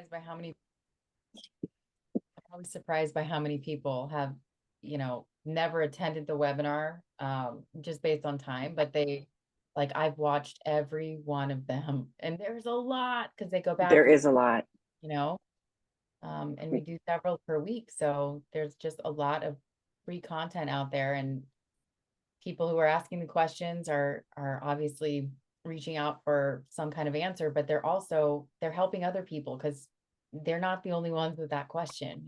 surprised by how many I was surprised by how many people have, never attended the webinar, just based on time, but I've watched every one of them, and there's a lot because they go back, There is a lot. you know, and we do several per week. So there's just a lot of free content out there, and people who are asking the questions are obviously reaching out for some kind of answer, but they're helping other people because they're not the only ones with that question.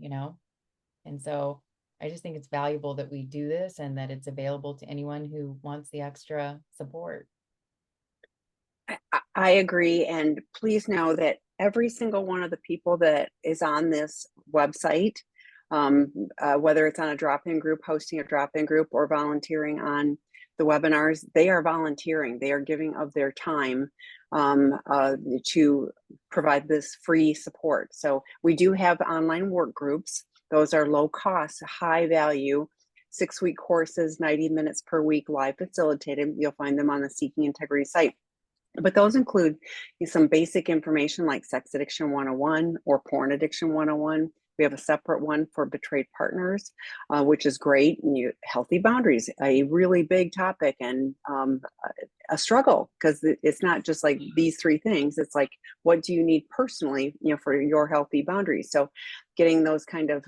And so I just think it's valuable that we do this and that it's available to anyone who wants the extra support. I agree. And please know that every single one of the people that is on this website, whether it's on a drop-in group, hosting a drop-in group, or volunteering on the webinars, they are volunteering. They are giving of their time to provide this free support. So we do have online work groups. Those are low cost, high value, 6-week courses, 90 minutes per week, live facilitated. You'll find them on the Seeking Integrity site. But those include some basic information like sex addiction 101 or porn addiction 101. We have a separate one for betrayed partners, which is great. And healthy boundaries, a really big topic and a struggle, because it's not just like these 3 things. It's like, what do you need personally, for your healthy boundaries? So getting those kind of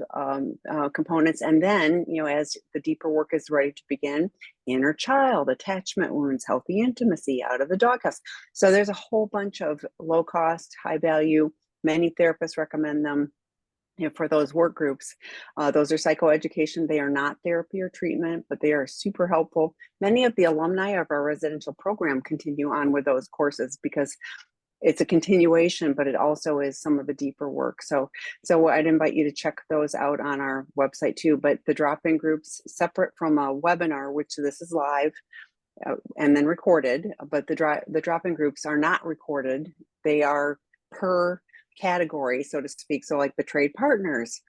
components. And then, as the deeper work is ready to begin, inner child, attachment wounds, healthy intimacy, out of the doghouse. So there's a whole bunch of low cost, high value. Many therapists recommend them for those work groups. Those are psychoeducation. They are not therapy or treatment, but they are super helpful. Many of the alumni of our residential program continue on with those courses because it's a continuation, but it also is some of the deeper work. So I'd invite you to check those out on our website too. But the drop-in groups, separate from a webinar, which this is live and then recorded, but the drop-in groups are not recorded. They are per category, so to speak. So like betrayed partners,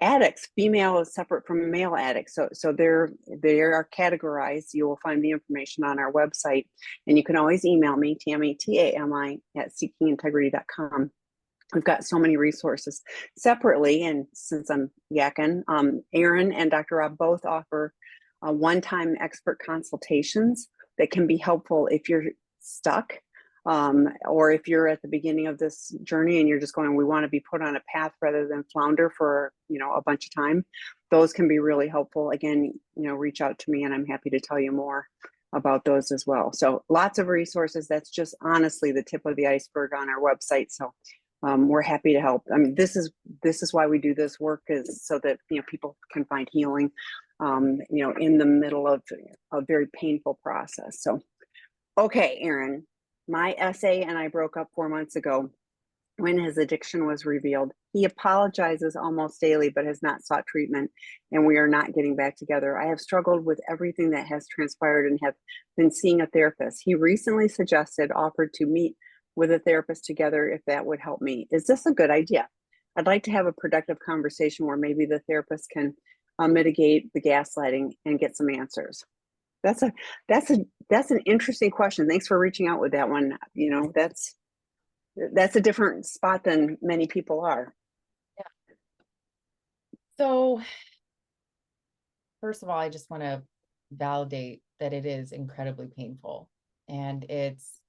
addicts, female is separate from male addicts. So they are categorized. You will find the information on our website, and you can always email me, Tammy, TAMI at seekingintegrity.com. We've got so many resources separately. And since I'm yakking, Erin and Dr. Rob both offer one-time expert consultations that can be helpful if you're stuck, or if you're at the beginning of this journey and you're just going, we want to be put on a path rather than flounder for, a bunch of time. Those can be really helpful. Again, reach out to me and I'm happy to tell you more about those as well. So lots of resources. That's just honestly the tip of the iceberg on our website. So we're happy to help. I mean, this is why we do this work, is so that, people can find healing, in the middle of a very painful process. So, okay, Erin, my essay and I broke up 4 months ago when his addiction was revealed. He apologizes almost daily, but has not sought treatment, and we are not getting back together. I have struggled with everything that has transpired and have been seeing a therapist. He recently offered to meet with a therapist together if that would help me. Is this a good idea? I'd like to have a productive conversation where maybe the therapist can mitigate the gaslighting and get some answers. That's an interesting question. Thanks for reaching out with that one. That's a different spot than many people are. Yeah. So first of all, I just want to validate that it is incredibly painful, and it's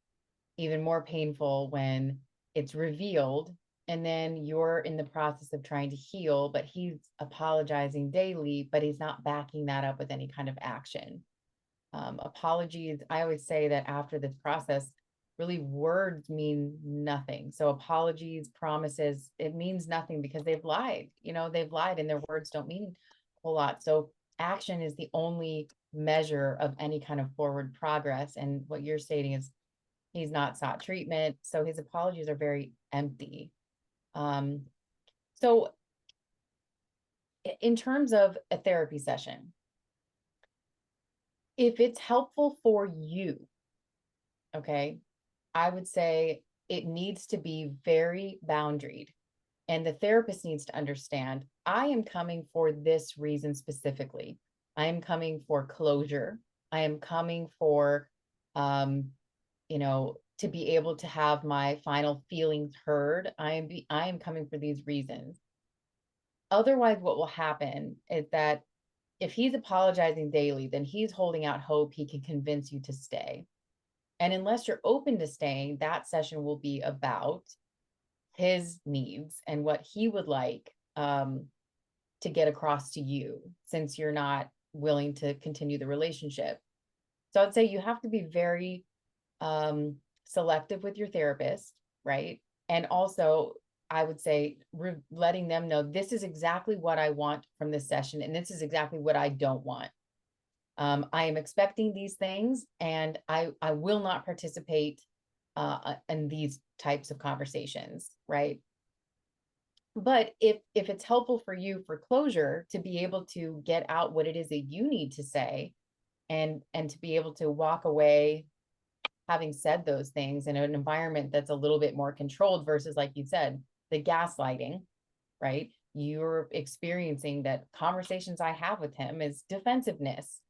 even more painful when it's revealed and then you're in the process of trying to heal, but he's apologizing daily, but he's not backing that up with any kind of action. Apologies, I always say that after this process, really words mean nothing. So apologies, promises, it means nothing because they've lied. They've lied and their words don't mean a whole lot. So action is the only measure of any kind of forward progress. And what you're stating is he's not sought treatment. So his apologies are very empty. So in terms of a therapy session, if it's helpful for you, okay, I would say it needs to be very boundaried. And the therapist needs to understand, I am coming for this reason specifically. I am coming for closure. I am coming for, to be able to have my final feelings heard. I am coming for these reasons. Otherwise, what will happen is that if he's apologizing daily, then he's holding out hope he can convince you to stay. And unless you're open to staying, that session will be about his needs and what he would like to get across to you, since you're not willing to continue the relationship. So I'd say you have to be very selective with your therapist, right? And also, I would say letting them know this is exactly what I want from this session, and this is exactly what I don't want. I am expecting these things, and I will not participate in these types of conversations, right? But if it's helpful for you for closure to be able to get out what it is that you need to say, and to be able to walk away having said those things in an environment that's a little bit more controlled versus, like you said, the gaslighting, right? You're experiencing that conversations I have with him is defensiveness.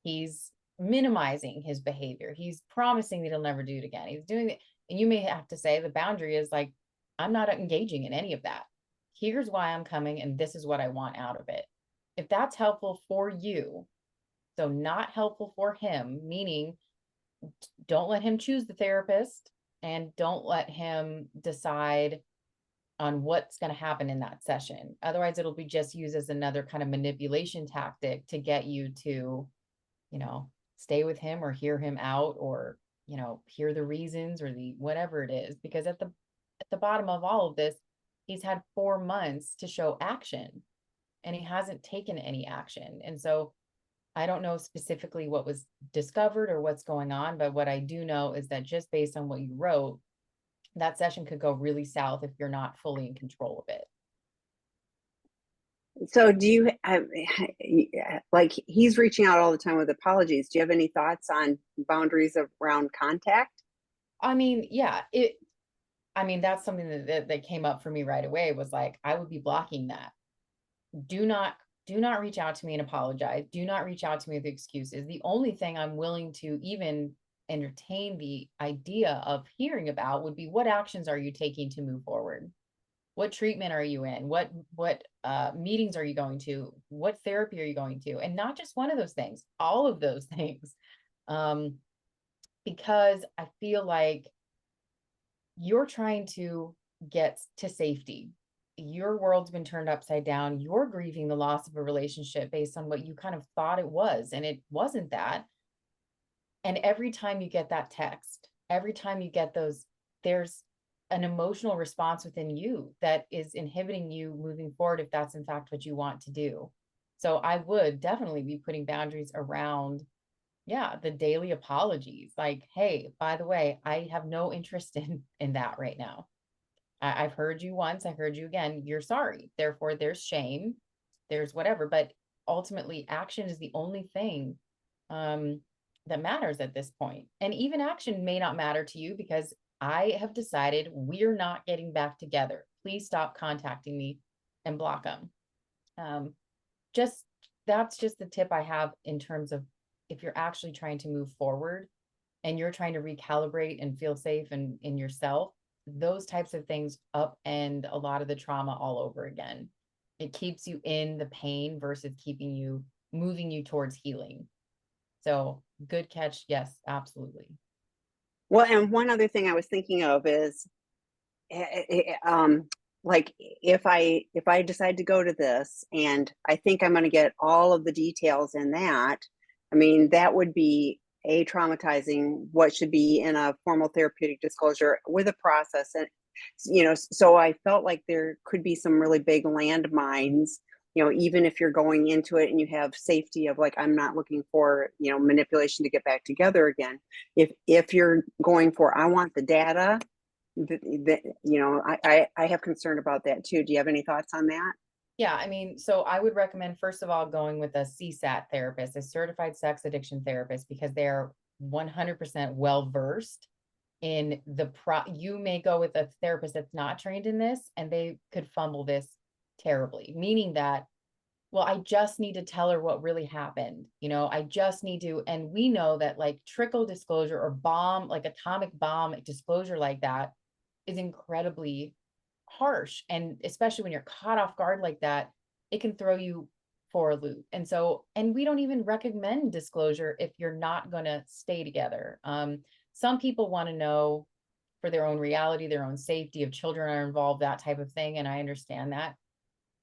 He's minimizing his behavior. He's promising that he'll never do it again. He's doing it. And you may have to say the boundary is like, I'm not engaging in any of that. Here's why I'm coming, and this is what I want out of it. If that's helpful for you, so not helpful for him, meaning don't let him choose the therapist, and don't let him decide on what's going to happen in that session. Otherwise, it'll be just used as another kind of manipulation tactic to get you to, stay with him or hear him out, or, hear the reasons or the whatever it is. Because at the bottom of all of this, he's had 4 months to show action, and he hasn't taken any action. And so I don't know specifically what was discovered or what's going on, but what I do know is that just based on what you wrote, that session could go really south if you're not fully in control of it. So do you have, like, he's reaching out all the time with apologies. Do you have any thoughts on boundaries around contact? I mean, yeah, that's something that came up for me right away, was like, I would be blocking that. Do not reach out to me and apologize. Do not reach out to me with excuses. The only thing I'm willing to even entertain the idea of hearing about would be, what actions are you taking to move forward? What treatment are you in? What meetings are you going to? What therapy are you going to? And not just one of those things, all of those things. Because I feel like you're trying to get to safety. Your world's been turned upside down. You're grieving the loss of a relationship based on what you kind of thought it was, and it wasn't that. And every time you get that text, every time you get those, there's an emotional response within you that is inhibiting you moving forward, if that's in fact what you want to do. So I would definitely be putting boundaries around, yeah, the daily apologies. Like, hey, by the way, I have no interest in that right now. I've heard you once, I heard you again, you're sorry. Therefore, there's shame, there's whatever. But ultimately, action is the only thing um, that matters at this point. And even action may not matter to you, because I have decided we're not getting back together. Please stop contacting me, and block them. Just That's just the tip I have in terms of, if you're actually trying to move forward and you're trying to recalibrate and feel safe in yourself, those types of things upend a lot of the trauma all over again. It keeps you in the pain versus moving you towards healing. So good catch. Yes, absolutely. Well, and one other thing I was thinking of is, like, if I decide to go to this and I think I'm going to get all of the details in that, I mean, that would be traumatizing what should be in a formal therapeutic disclosure with a process. And so I felt like there could be some really big landmines, even if you're going into it and you have safety of, like, I'm not looking for, manipulation to get back together again. If you're going for, I want the data, I have concern about that too. Do you have any thoughts on that? Yeah, so I would recommend, first of all, going with a CSAT therapist, a certified sex addiction therapist, because they're 100% well versed in you may go with a therapist that's not trained in this, and they could fumble this terribly, meaning that well, I just need to tell her what really happened. I just need to, and we know that like trickle disclosure or bomb, like atomic bomb disclosure like that is incredibly harsh. And especially when you're caught off guard like that, it can throw you for a loop. And so, and we don't even recommend disclosure if you're not going to stay together. Some people want to know for their own reality, their own safety, if children are involved, that type of thing. And I understand that.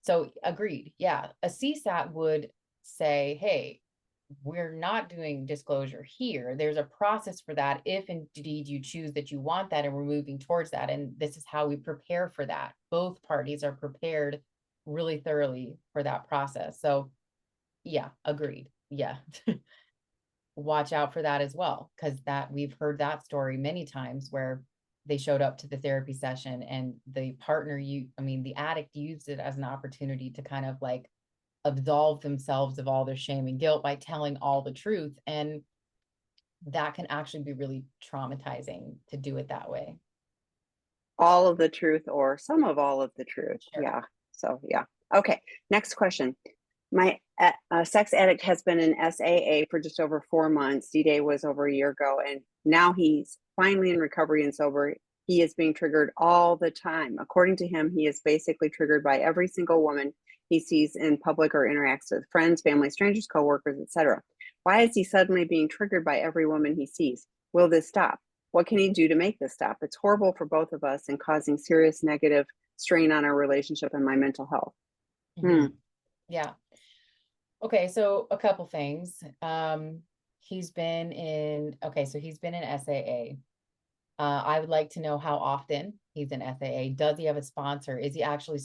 So agreed. Yeah. A CSAT would say, hey, we're not doing disclosure here. There's a process for that if indeed you choose that you want that and we're moving towards that. And this is how we prepare for that. Both parties are prepared really thoroughly for that process. So yeah, agreed. Yeah. Watch out for that as well, because that we've heard that story many times where they showed up to the therapy session and the partner, the addict used it as an opportunity to kind of like absolve themselves of all their shame and guilt by telling all the truth. And that can actually be really traumatizing to do it that way. All of the truth or some of all of the truth. Sure. Yeah. So, yeah. Okay. Next question. My sex addict has been in SAA for just over 4 months. D-Day was over a year ago, and now he's finally in recovery and sober. He is being triggered all the time. According to him, he is basically triggered by every single woman he sees in public or interacts with friends, family, strangers, coworkers, etc. Why is he suddenly being triggered by every woman he sees? Will this stop? What can he do to make this stop? It's horrible for both of us and causing serious negative strain on our relationship and my mental health. Mm-hmm. Yeah. Okay, so a couple things. He's been in, okay, so he's been in SAA. I would like to know how often he's in SAA. Does he have a sponsor? Is he actually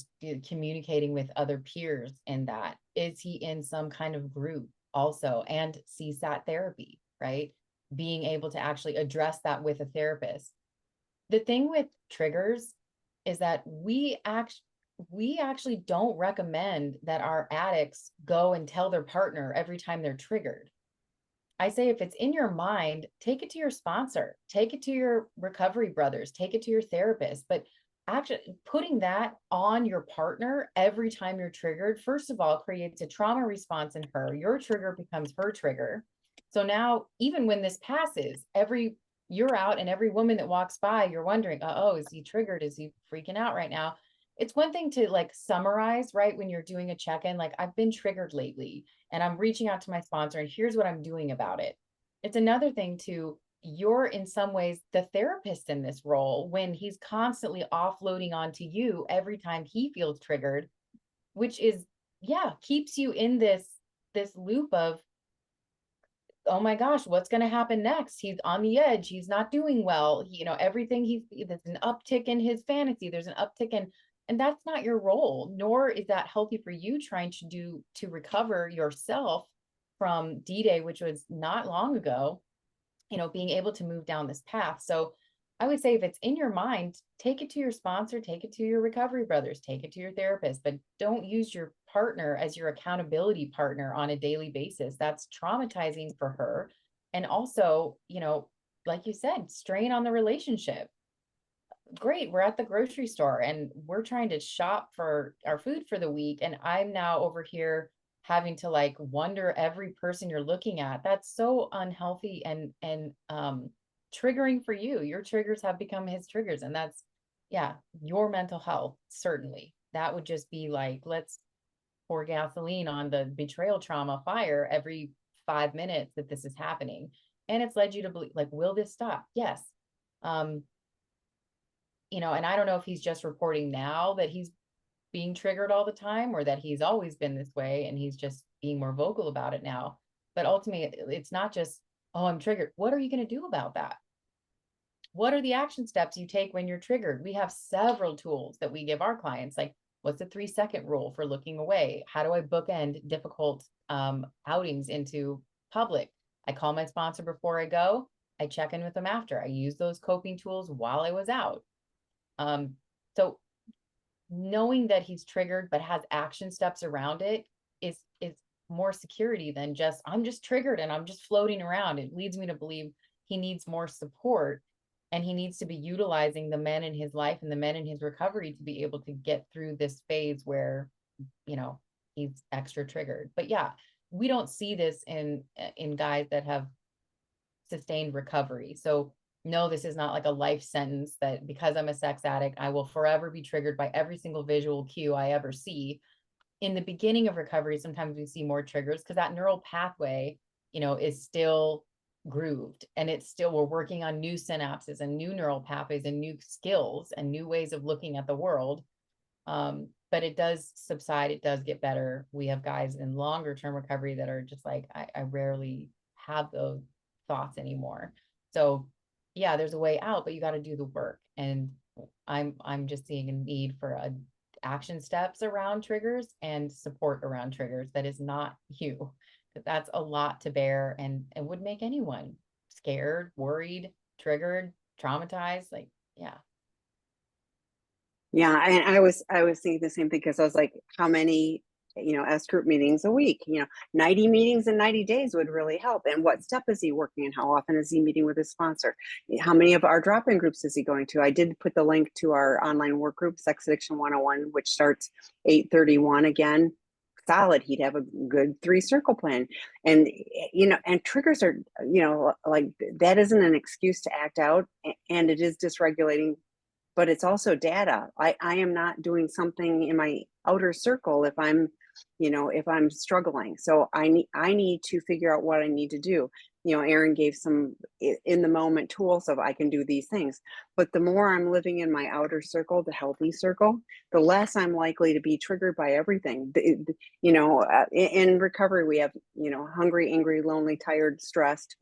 communicating with other peers in that? Is he in some kind of group also? And CSAT therapy, right? Being able to actually address that with a therapist. The thing with triggers is that we actually don't recommend that our addicts go and tell their partner every time they're triggered. I say if it's in your mind, take it to your sponsor, take it to your recovery brothers, take it to your therapist. But actually putting that on your partner every time you're triggered, first of all, creates a trauma response in her. Your trigger becomes her trigger. So now, even when this passes, you're out and every woman that walks by, you're wondering, oh, is he triggered? Is he freaking out right now? It's one thing to like summarize, right? When you're doing a check-in, like I've been triggered lately and I'm reaching out to my sponsor and here's what I'm doing about it. It's another thing to you're in some ways the therapist in this role when he's constantly offloading onto you every time he feels triggered, which is yeah, keeps you in this loop of oh my gosh, what's going to happen next? He's on the edge. He's not doing well. Everything there's an uptick in his fantasy. There's an uptick in, and that's not your role, nor is that healthy for you trying to recover yourself from D-Day, which was not long ago, being able to move down this path. So I would say if it's in your mind, take it to your sponsor, take it to your recovery brothers, take it to your therapist, but don't use your partner as your accountability partner on a daily basis. That's traumatizing for her. And also, like you said, strain on the relationship. Great, we're at the grocery store and we're trying to shop for our food for the week. And I'm now over here having to like wonder every person you're looking at. That's so unhealthy and triggering for you. Your triggers have become his triggers. And that's yeah, your mental health, certainly. That would just be like, let's pour gasoline on the betrayal trauma fire every 5 minutes that this is happening. And it's led you to believe, like, will this stop? Yes. Um, and I don't know if he's just reporting now that he's being triggered all the time or that he's always been this way and he's just being more vocal about it now. But ultimately, it's not just, oh, I'm triggered. What are you going to do about that? What are the action steps you take when you're triggered? We have several tools that we give our clients, like what's the 3-second rule for looking away? How do I bookend difficult outings into public? I call my sponsor before I go. I check in with them after. I use those coping tools while I was out. So knowing that he's triggered but has action steps around it is more security than just I'm just triggered and I'm just floating around. It leads me to believe he needs more support and he needs to be utilizing the men in his life and the men in his recovery to be able to get through this phase where, you know, he's extra triggered. But yeah, we don't see this in guys that have sustained recovery. So no, this is not like a life sentence that because I'm a sex addict, I will forever be triggered by every single visual cue I ever see. In the beginning of recovery, sometimes we see more triggers because that neural pathway, is still grooved, and it's still, we're working on new synapses and new neural pathways and new skills and new ways of looking at the world. But it does subside, it does get better. We have guys in longer term recovery that are just like, I rarely have those thoughts anymore. So yeah, there's a way out, but you got to do the work. And I'm just seeing a need for action steps around triggers and support around triggers that is not you. That's a lot to bear, and would make anyone scared, worried, triggered, traumatized. Like, yeah. Yeah, and I was thinking the same thing because I was like, how many, S group meetings a week? 90 meetings in 90 days would really help. And what step is he working in? How often is he meeting with his sponsor? How many of our drop-in groups is he going to? I did put the link to our online work group, Sex Addiction 101, which starts 8/31 again. Solid. He'd have a good 3-circle plan. And and triggers are, like, that isn't an excuse to act out, and it is dysregulating, but it's also data. I am not doing something in my outer circle if I'm, if I'm struggling. So I need to figure out what I need to do. Erin gave some in the moment tools of I can do these things. But the more I'm living in my outer circle, the healthy circle, the less I'm likely to be triggered by everything. In recovery, we have, hungry, angry, lonely, tired, stressed.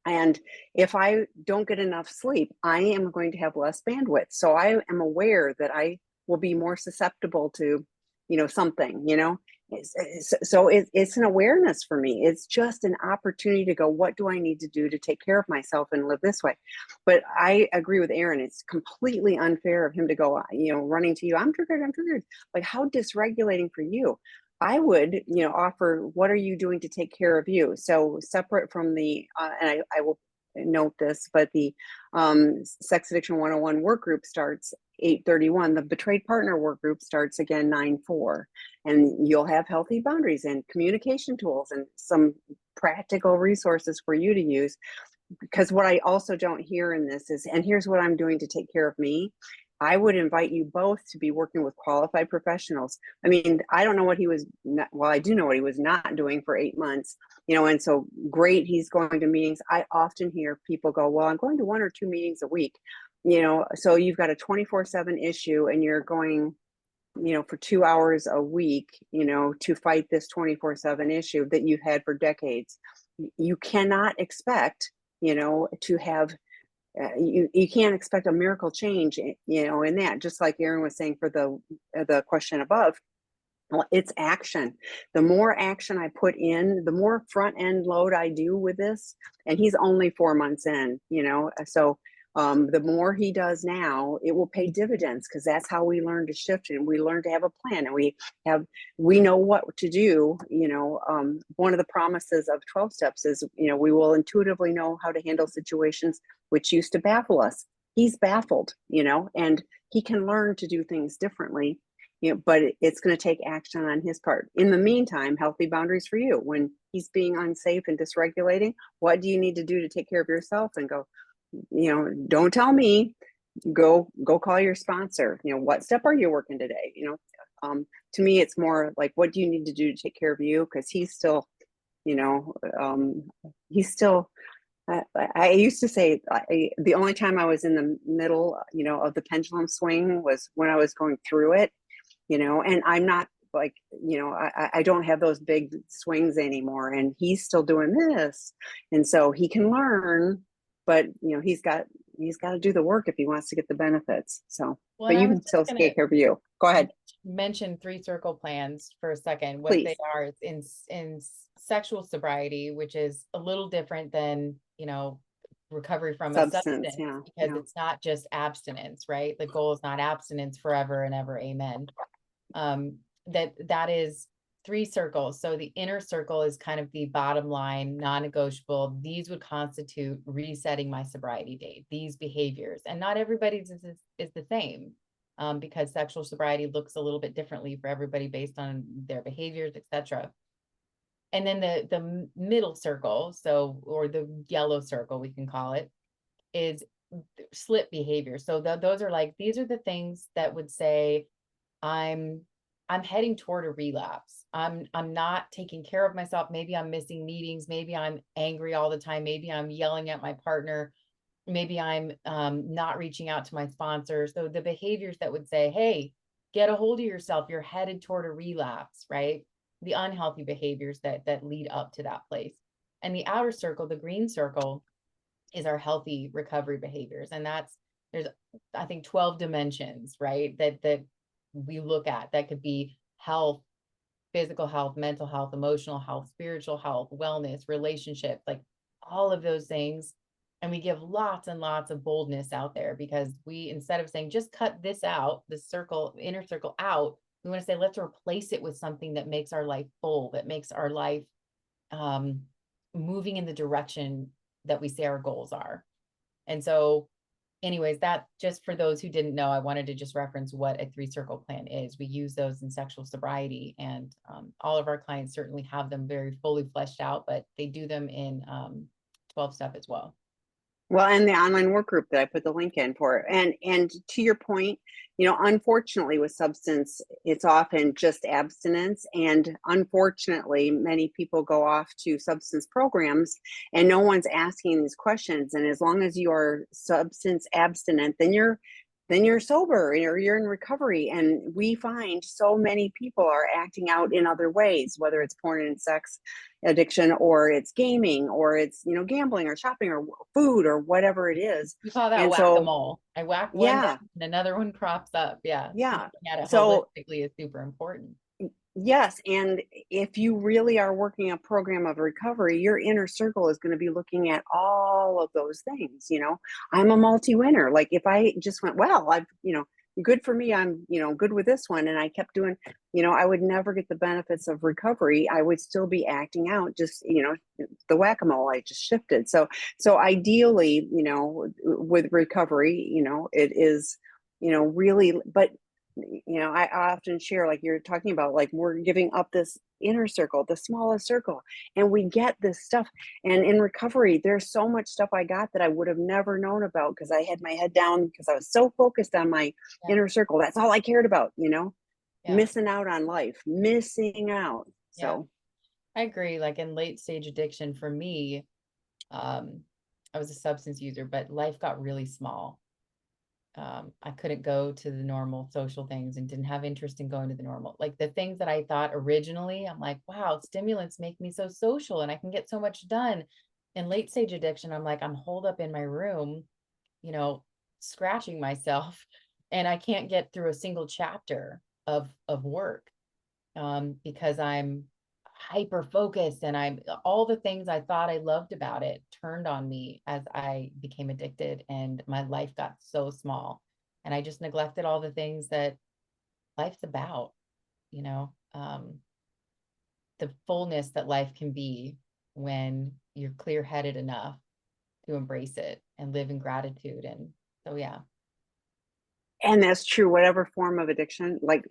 And if I don't get enough sleep, I am going to have less bandwidth. So I am aware that I will be more susceptible to, something, so it's an awareness for me. It's just an opportunity to go, what do I need to do to take care of myself and live this way? But I agree with Erin. It's completely unfair of him to go, running to you. I'm triggered. Like, how dysregulating for you. I would, offer, what are you doing to take care of you? So separate from the, and I will note this, but the Sex Addiction 101 work group starts 8/31. The Betrayed Partner work group starts again 9/4. And you'll have healthy boundaries and communication tools and some practical resources for you to use. Because what I also don't hear in this is, and here's what I'm doing to take care of me. I would invite you both to be working with qualified professionals. I mean, I don't know what he was, well, I do know what he was not doing for 8 months, and so great, he's going to meetings. I often hear people go, well, I'm going to 1 or 2 meetings a week, so you've got a 24/7 issue and you're going, for 2 hours a week, to fight this 24/7 issue that you've had for decades. You cannot expect, to have you can't expect a miracle change, in that. Just like Erin was saying for the question above, well, it's action. The more action I put in, the more front end load I do with this. And he's only 4 months in, so the more he does now, it will pay dividends, because that's how we learn to shift, and we learn to have a plan, and we know what to do. One of the promises of 12 steps is, we will intuitively know how to handle situations which used to baffle us. He's baffled, and he can learn to do things differently. But it's going to take action on his part. In the meantime, healthy boundaries for you. When he's being unsafe and dysregulating, what do you need to do to take care of yourself? And go, don't tell me. Go call your sponsor. What step are you working today? To me, it's more like, what do you need to do to take care of you? Because he's still, he's still. I used to say the only time I was in the middle, of the pendulum swing was when I was going through it. And I'm not like, I don't have those big swings anymore, and he's still doing this. And so he can learn, but he's got to do the work if he wants to get the benefits. So, Well, but and I you was can just still gonna take care of you. Go ahead, mention 3-circle plans for a second. What please. they are, it's in sexual sobriety, which is a little different than, recovery from a Substance, substance, yeah, because it's not just abstinence, right? The goal is not abstinence forever and ever, amen. That is 3 circles. So the inner circle is kind of the bottom line, non-negotiable. These would constitute resetting my sobriety date, these behaviors. And not everybody's is the same. because sexual sobriety looks a little bit differently for everybody based on their behaviors, etc. And then the middle circle, or the yellow circle, we can call it, is slip behavior. So those are like, these are the things that would say, I'm heading toward a relapse. I'm not taking care of myself. Maybe I'm missing meetings. Maybe I'm angry all the time. Maybe I'm yelling at my partner. Maybe I'm not reaching out to my sponsor. So the behaviors that would say, hey, get a hold of yourself. You're headed toward a relapse, right? The unhealthy behaviors that lead up to that place. And the outer circle, the green circle, is our healthy recovery behaviors. And there's, I think, 12 dimensions, right? That we look at. That could be health, physical health, mental health, emotional health, spiritual health, wellness, relationships, like all of those things. And we give lots and lots of boldness out there, because we, instead of saying, just cut this out, this circle, inner circle out, we want to say, let's replace it with something that makes our life full, that makes our life um, moving in the direction that we say our goals are. And so anyways, that, just for those who didn't know, I wanted to just reference what a 3-circle plan is. We use those in sexual sobriety, and all of our clients certainly have them very fully fleshed out, but they do them in 12-step as well. Well, and the online work group that I put the link in for. And to your point, unfortunately with substance, it's often just abstinence. And unfortunately, many people go off to substance programs and no one's asking these questions. And as long as you are substance abstinent, then you're sober or you're in recovery. And we find so many people are acting out in other ways, whether it's porn and sex addiction, or it's gaming, or it's gambling or shopping or food or whatever it is. We call that And so whack-a-mole. I whack one down yeah, and another one crops up. Yeah, yeah, looking at it so holistically is super important. yes, and if you really are working a program of recovery, your inner circle is going to be looking at all of those things. I'm a multi-winner. Like if I just went, well, I've good for me, I'm good with this one, and I kept doing, I would never get the benefits of recovery. I would still be acting out, just the whack-a-mole, I just shifted. So ideally, with recovery, it is really, but I often share, like you're talking about, like we're giving up this inner circle, the smallest circle, and we get this stuff. And in recovery, there's so much stuff I got that I would have never known about, because I had my head down, because I was so focused on my Yeah, inner circle. That's all I cared about, yeah, missing out on life, missing out. yeah. So, I agree. Like in late stage addiction for me, um, I was a substance user, but life got really small. I couldn't go to the normal social things and didn't have interest in going to the normal, like the things that I thought originally, I'm like, wow, stimulants make me so social and I can get so much done. In late stage addiction, I'm like, I'm holed up in my room, you know, scratching myself, and I can't get through a single chapter of work because I'm hyper focused, and I'm, all the things I thought I loved about it turned on me as I became addicted, and my life got so small, and I just neglected all the things that life's about, you know, the fullness that life can be when you're clear-headed enough to embrace it and live in gratitude. And so yeah. and that's true, whatever form of addiction, like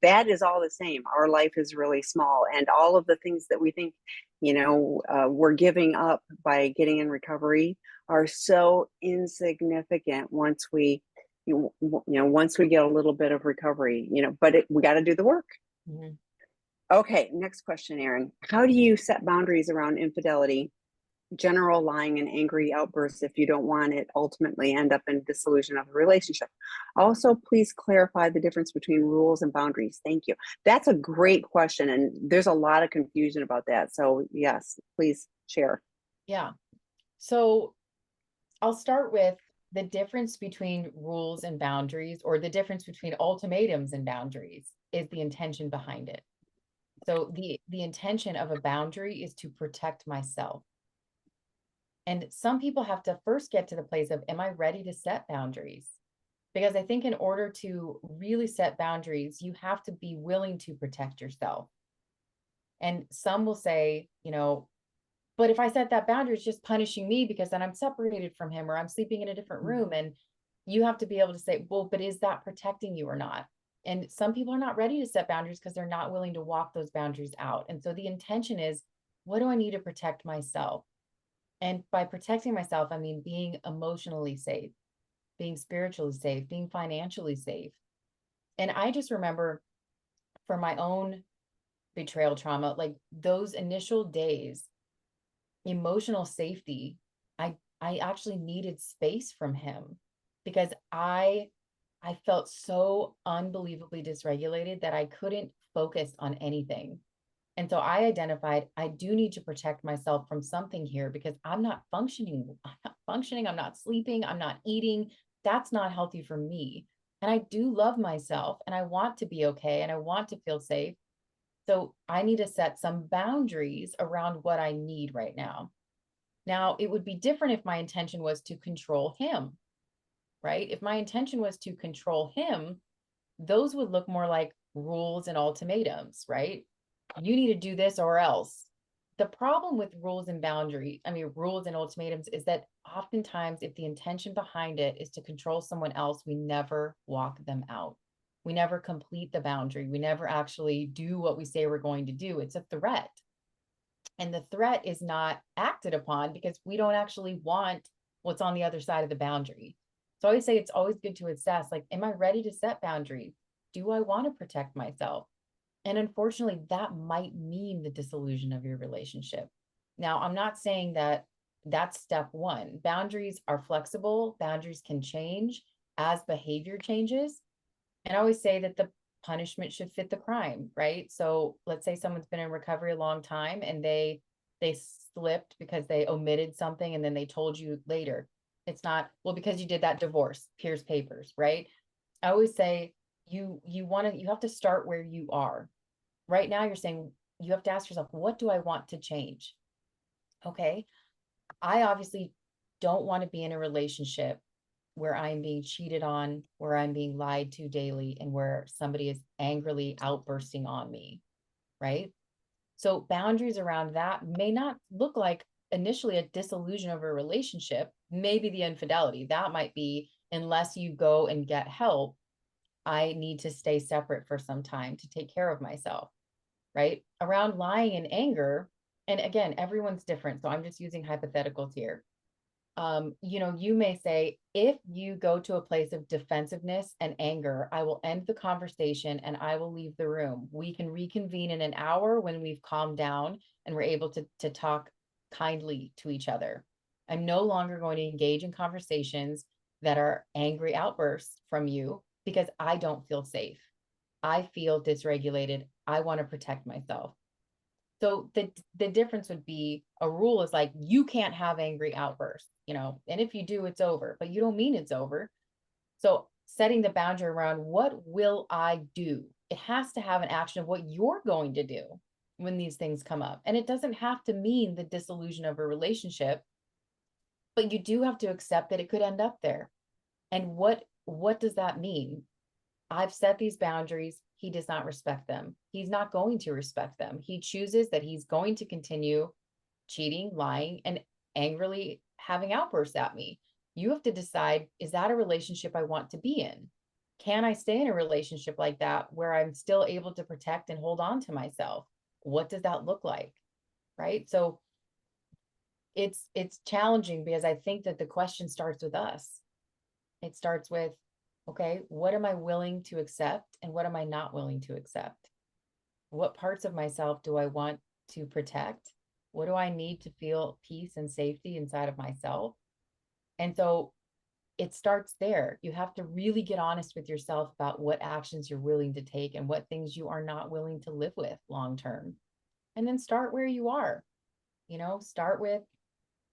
that is all the same. Our life is really small, and all of the things that we think, we're giving up by getting in recovery are so insignificant once once we get a little bit of recovery, but we got to do the work. Mhm. Okay, next question, Erin. How do you set boundaries around infidelity, general lying, and angry outbursts if you don't want it ultimately end up in dissolution of the relationship? Also, please clarify the difference between rules and boundaries. Thank you. That's a great question, and there's a lot of confusion about that. So yes, please share. Yeah. So I'll start with the difference between rules and boundaries, or the difference between ultimatums and boundaries, is the intention behind it. So the intention of a boundary is to protect myself. And some people have to first get to the place of, am I ready to set boundaries? Because I think in order to really set boundaries, you have to be willing to protect yourself. And some will say, but if I set that boundary, it's just punishing me because then I'm separated from him, or I'm sleeping in a different room. And, You have to be able to say, well, but is that protecting you or not? And some people are not ready to set boundaries because they're not willing to walk those boundaries out. And so the intention is, what do I need to protect myself? And by protecting myself, I mean being emotionally safe, being spiritually safe, being financially safe. And I just remember for my own betrayal trauma, like those initial days, emotional safety, I actually needed space from him because I felt so unbelievably dysregulated that I couldn't focus on anything. And so I identified I do need to protect myself from something here because I'm not functioning. I'm not functioning. I'm not sleeping. I'm not eating. That's not healthy for me. And I do love myself and I want to be okay and I want to feel safe. So I need to set some boundaries around what I need right now. Now, it would be different if my intention was to control him, right? If my intention was to control him, those would look more like rules and ultimatums, right? You need to do this or else. The problem with rules and boundaries, I mean, rules and ultimatums, is that oftentimes, if the intention behind it is to control someone else, we never walk them out. We never complete the boundary. We never actually do what we say we're going to do. It's a threat. And the threat is not acted upon because we don't actually want what's on the other side of the boundary. So I always say it's always good to assess, like, am I ready to set boundaries? Do I want to protect myself? And unfortunately, that might mean the dissolution of your relationship. Now, I'm not saying that that's step one. Boundaries are flexible, boundaries can change as behavior changes. And I always say that the punishment should fit the crime, right? So let's say someone's been in recovery a long time and they slipped because they omitted something and then they told you later. It's not, well, because you did that, divorce, here's papers, right? I always say you have to start where you are. Right now you're saying you have to ask yourself, what do I want to change? Okay. I obviously don't want to be in a relationship where I'm being cheated on, where I'm being lied to daily, and where somebody is angrily outbursting on me, right? So boundaries around that may not look like initially a disillusion of a relationship, maybe the infidelity. That might be, unless you go and get help, I need to stay separate for some time to take care of myself, right? Around lying and anger, and again, everyone's different. So I'm just using hypotheticals here. You may say, if you go to a place of defensiveness and anger, I will end the conversation and I will leave the room. We can reconvene in an hour when we've calmed down and we're able to talk kindly to each other. I'm no longer going to engage in conversations that are angry outbursts from you because I don't feel safe. I feel dysregulated. I want to protect myself. So the difference would be a rule is like you can't have angry outbursts, and if you do, it's over, but you don't mean it's over. So setting the boundary around what will I do? It has to have an action of what you're going to do when these things come up. And it doesn't have to mean the dissolution of a relationship, but you do have to accept that it could end up there. And what does that mean? I've set these boundaries. He does not respect them. He's not going to respect them. He chooses that he's going to continue cheating, lying, and angrily having outbursts at me. You have to decide, is that a relationship I want to be in? Can I stay in a relationship like that where I'm still able to protect and hold on to myself? What does that look like? Right? So it's challenging because I think that the question starts with us. It starts with, okay, what am I willing to accept and what am I not willing to accept? What parts of myself do I want to protect? What do I need to feel peace and safety inside of myself? And so it starts there. You have to really get honest with yourself about what actions you're willing to take and what things you are not willing to live with long term. And then start where you are. Start with,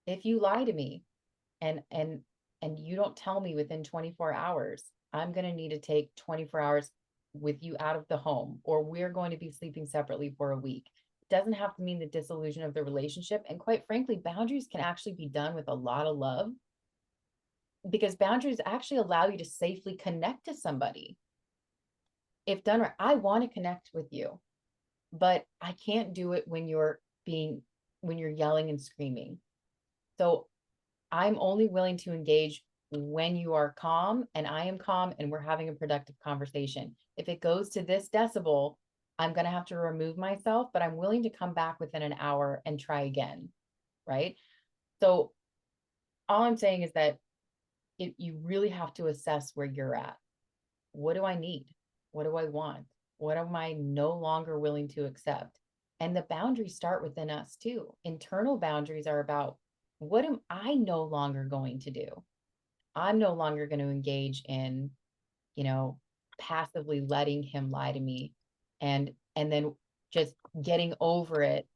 if you lie to me, and you don't tell me within 24 hours, I'm going to need to take 24 hours with you out of the home, or we're going to be sleeping separately for a week. It doesn't have to mean the dissolution of the relationship. And quite frankly, boundaries can actually be done with a lot of love, because boundaries actually allow you to safely connect to somebody. If done right, I want to connect with you, but I can't do it when you're yelling and screaming. So I'm only willing to engage when you are calm and I am calm and we're having a productive conversation. If it goes to this decibel, I'm going to have to remove myself, but I'm willing to come back within an hour and try again. Right. So all I'm saying is that you really have to assess where you're at. What do I need? What do I want? What am I no longer willing to accept? And the boundaries start within us too. Internal boundaries are about, what am I no longer going to do? I'm no longer going to engage in, you know, passively letting him lie to me and then just getting over it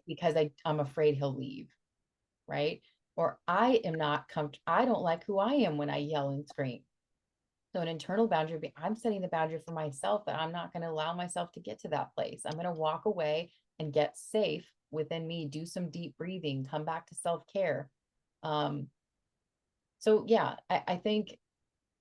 because I'm afraid he'll leave, right? Or I am not comfortable. I don't like who I am when I yell and scream. So an internal boundary, I'm setting the boundary for myself that I'm not going to allow myself to get to that place. I'm going to walk away and get safe within me, do some deep breathing, come back to self-care. Um, so yeah, I think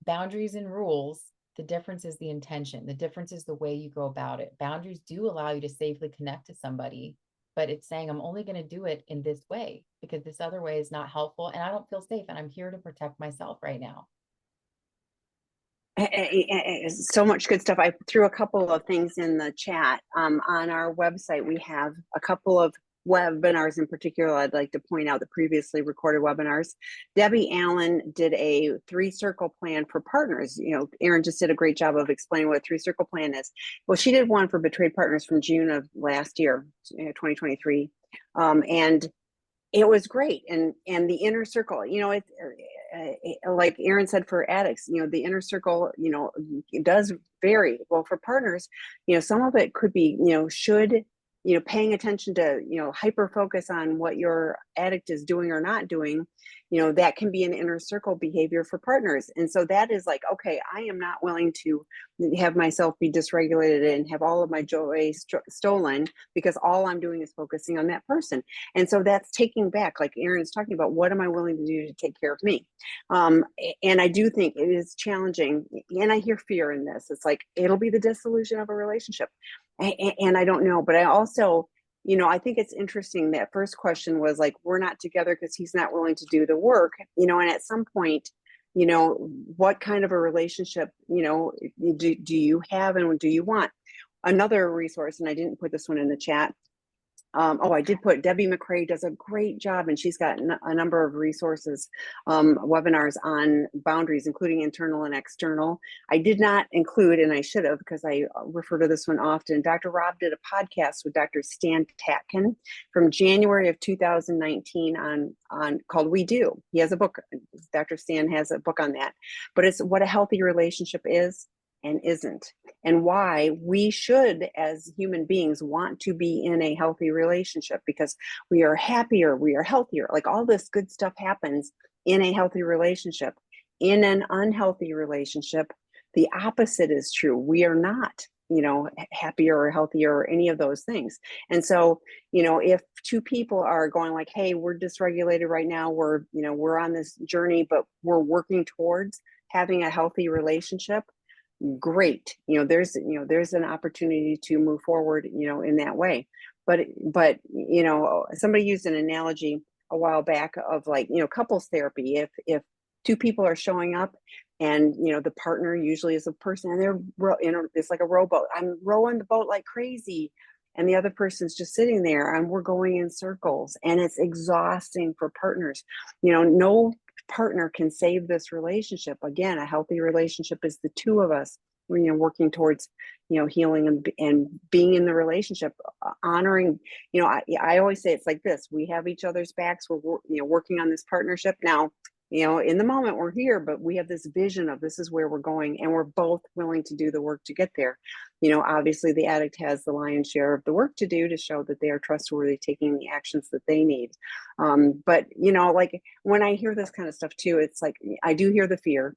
boundaries and rules, the difference is the intention. The difference is the way you go about it. Boundaries do allow you to safely connect to somebody, but it's saying I'm only going to do it in this way because this other way is not helpful and I don't feel safe and I'm here to protect myself right now. So much good stuff. I threw a couple of things in the chat. On our website, we have a couple of webinars in particular. I'd like to point out the previously recorded webinars. Debbie Allen did a 3-circle plan for partners. You know, Erin just did a great job of explaining what a 3-circle plan is. Well, she did one for betrayed partners from June of last year, 2023. And it was great. And the inner circle, you know, like Erin said, for addicts, you know, the inner circle, you know, it does vary. Well, for partners, you know, some of it could be, you know, paying attention to, you know, hyper focus on what your addict is doing or not doing, you know, that can be an inner circle behavior for partners. And so that is like, okay, I am not willing to have myself be dysregulated and have all of my joy stolen because all I'm doing is focusing on that person. And so that's taking back, like Erin is talking about, what am I willing to do to take care of me? And I do think it is challenging. And I hear fear in this. It's like, it'll be the dissolution of a relationship. And I don't know, but I also, you know, I think it's interesting that first question was like, we're not together because he's not willing to do the work, you know, and at some point, you know, what kind of a relationship, you know, do you have and do you want? Another resource, and I didn't put this one in the chat, I did put Debbie McCrae does a great job, and she's got a number of resources, webinars on boundaries, including internal and external. I did not include, and I should have, because I refer to this one often. Dr. Rob did a podcast with Dr. Stan Tatkin from January of 2019 on called We Do. He has a book. Dr. Stan has a book on that, but it's what a healthy relationship is and isn't, and why we should, as human beings, want to be in a healthy relationship because we are happier, we are healthier. Like all this good stuff happens in a healthy relationship. In an unhealthy relationship, the opposite is true. We are not, you know, happier or healthier or any of those things. And so, you know, if two people are going like, hey, we're dysregulated right now, we're, you know, we're on this journey, but we're working towards having a healthy relationship, great. There's an opportunity to move forward, you know, in that way. But you know, somebody used an analogy a while back of like, you know, couples therapy. If two people are showing up and, you know, the partner usually is a person and it's like a rowboat. I'm rowing the boat like crazy. And the other person's just sitting there and we're going in circles and it's exhausting for partners. You know, no partner can save this relationship. Again, a healthy relationship is the two of us, you know, working towards, you know, healing and being in the relationship, honoring, you know, I always say it's like this, we have each other's backs. We're, you know, working on this partnership now, you know, in the moment we're here, but we have this vision of this is where we're going and we're both willing to do the work to get there. You know, obviously the addict has the lion's share of the work to do to show that they are trustworthy, taking the actions that they need. But, you know, like when I hear this kind of stuff too, it's like, I do hear the fear.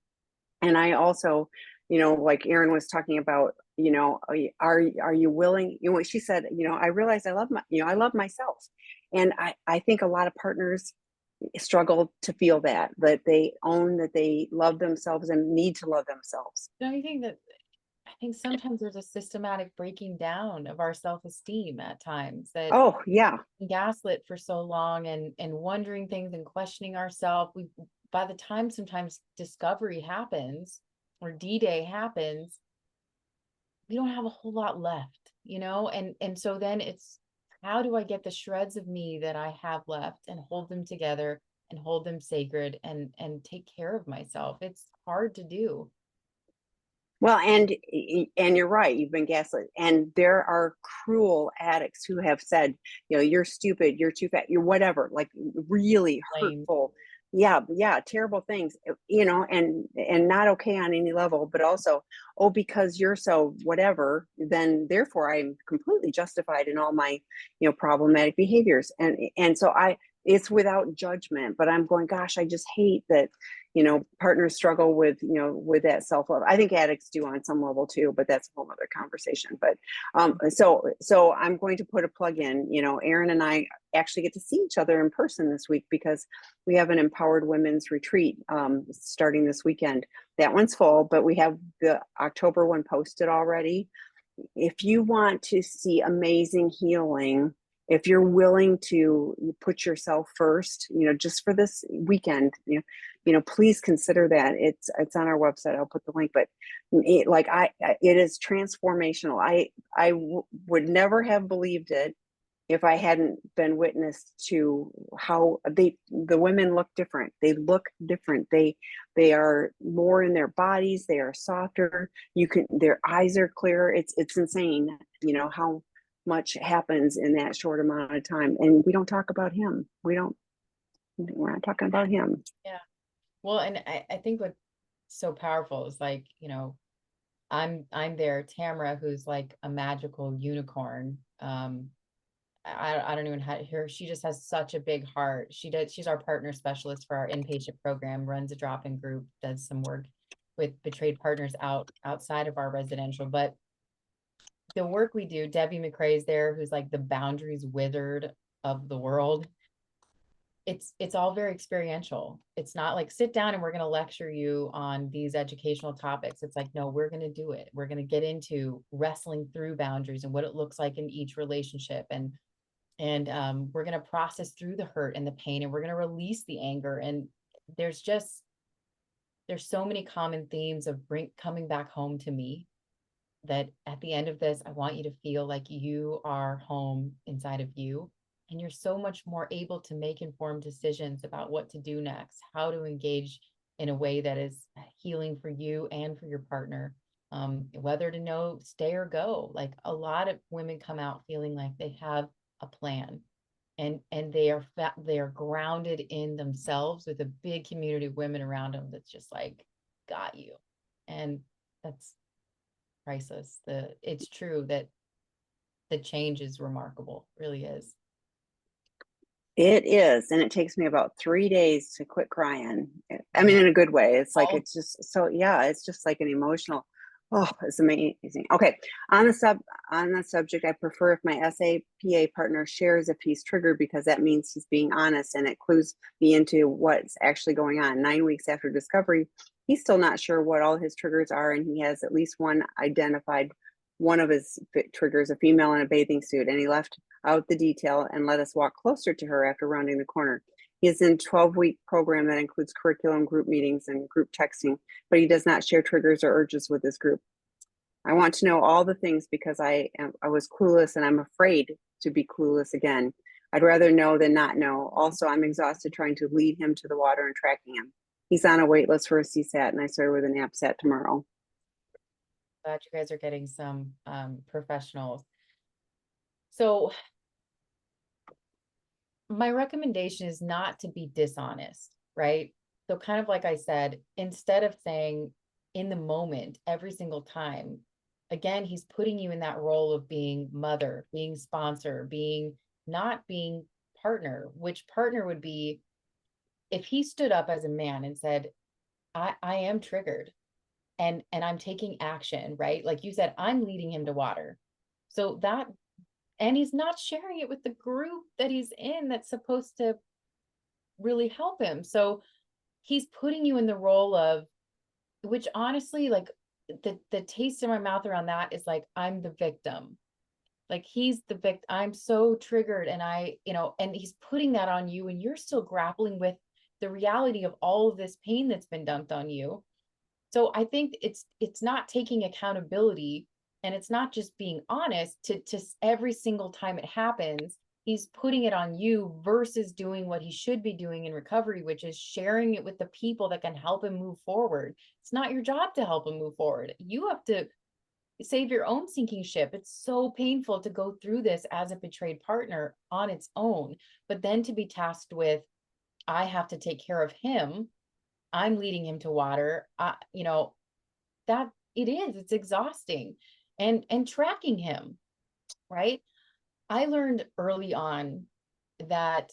And I also, you know, like Erin was talking about, you know, are you willing, you know, what she said, you know, I realize I love myself. And I think a lot of partners struggle to feel that they own that they love themselves and need to love themselves. Don't you think that I think sometimes there's a systematic breaking down of our self-esteem at times that Oh yeah. we gaslit for so long and wondering things and questioning ourselves. by the time sometimes discovery happens or D-Day happens, we don't have a whole lot left, and so then it's, how do I get the shreds of me that I have left and hold them together and hold them sacred and take care of myself? It's hard to do. Well, and you're right. You've been gaslit, and there are cruel addicts who have said, you're stupid, you're too fat, you're whatever, like really Blame. hurtful, yeah, terrible things, and not okay on any level, but also, oh, because you're so whatever, then therefore I'm completely justified in all my, problematic behaviors, and so it's without judgment, but I'm going, gosh, I just hate that partners struggle with, with that self-love. I think addicts do on some level too, but that's a whole other conversation. But so I'm going to put a plug in. Erin and I actually get to see each other in person this week because we have an empowered women's retreat starting this weekend. That one's full, but we have the October one posted already. If you want to see amazing healing, if you're willing to put yourself first, just for this weekend, please consider that. It's on our website. I'll put the link, but it is transformational. I would never have believed it if I hadn't been witness to how the women look different. They look different. They are more in their bodies. They are softer. Their eyes are clearer. It's insane, how much happens in that short amount of time. And we don't talk about him. We're not talking about him. Yeah. Well, and I think what's so powerful is like, I'm there, Tamara, who's like a magical unicorn. I don't even have her. She just has such a big heart. She's our partner specialist for our inpatient program, runs a drop-in group, does some work with betrayed partners outside of our residential. But the work we do, Debbie McCrae's there, who's like the boundaries wizard of the world. It's all very experiential. It's not like sit down and we're going to lecture you on these educational topics. It's like, no, we're going to do it. We're going to get into wrestling through boundaries and what it looks like in each relationship. And we're going to process through the hurt and the pain, and we're going to release the anger. And there's so many common themes of coming back home to me, that at the end of this, I want you to feel like you are home inside of you. And you're so much more able to make informed decisions about what to do next, how to engage in a way that is healing for you and for your partner, whether to know, stay or go. Like a lot of women come out feeling like they have a plan, and they are grounded in themselves with a big community of women around them that's just like, got you. And that's priceless. It's true that the change is remarkable, really is. It is, and it takes me about 3 days to quit crying. I mean, in a good way. It's like, it's just so, yeah, it's just like an emotional, oh, it's amazing. Okay, on the subject, I prefer if my SAPA partner shares if he's triggered, because that means he's being honest and it clues me into what's actually going on. 9 weeks after discovery, he's still not sure what all his triggers are, and he has at least one identified. One of his triggers, a female in a bathing suit, and he left out the detail and let us walk closer to her after rounding the corner. He is in a 12-week program that includes curriculum, group meetings, and group texting, but he does not share triggers or urges with his group. I want to know all the things because I was clueless, and I'm afraid to be clueless again. I'd rather know than not know. Also, I'm exhausted trying to lead him to the water and tracking him. He's on a wait list for a CSAT, and I start with an APSAT tomorrow. Glad you guys are getting some professionals. So my recommendation is not to be dishonest, right? So kind of like I said, instead of saying in the moment every single time, again, he's putting you in that role of being mother, being sponsor, not being partner. Which partner would be if he stood up as a man and said, I am triggered, and I'm taking action, right? Like you said, I'm leading him to water. So that, and he's not sharing it with the group that he's in that's supposed to really help him. So he's putting you in the role of, which honestly, like the taste in my mouth around that is like, I'm the victim. Like he's the victim. I'm so triggered, and and he's putting that on you, and you're still grappling with the reality of all of this pain that's been dumped on you. So I think it's not taking accountability, and it's not just being honest to every single time it happens, he's putting it on you versus doing what he should be doing in recovery, which is sharing it with the people that can help him move forward. It's not your job to help him move forward. You have to save your own sinking ship. It's so painful to go through this as a betrayed partner on its own, but then to be tasked with, I have to take care of him. I'm leading him to water. That it's exhausting. And tracking him, right? I learned early on that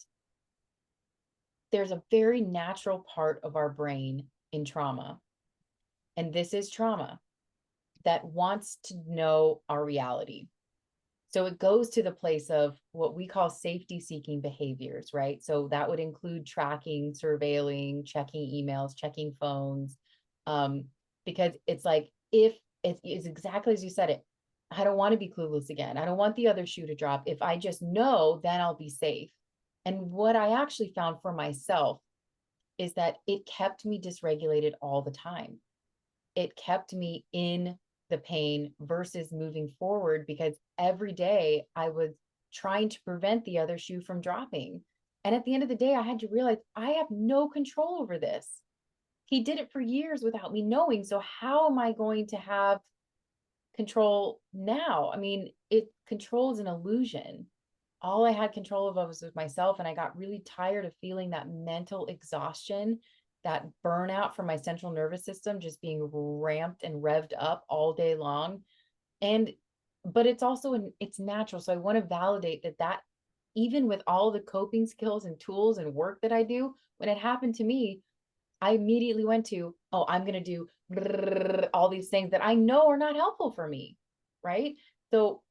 there's a very natural part of our brain in trauma, and this is trauma, that wants to know our reality. So it goes to the place of what we call safety seeking behaviors, right? So that would include tracking, surveilling, checking emails, checking phones. Because it's like, if it is exactly as you said it, I don't want to be clueless again. I don't want the other shoe to drop. If I just know, then I'll be safe. And what I actually found for myself is that it kept me dysregulated all the time. It kept me in the pain versus moving forward, because every day I was trying to prevent the other shoe from dropping. And at the end of the day, I had to realize I have no control over this. He did it for years without me knowing. So how am I going to have control now? I mean, control is an illusion. All I had control of was with myself. And I got really tired of feeling that mental exhaustion, that burnout from my central nervous system just being ramped and revved up all day long. And, but it's also, it's natural. So I want to validate that even with all the coping skills and tools and work that I do, when it happened to me, I immediately went to, oh, I'm going to do all these things that I know are not helpful for me. Right. So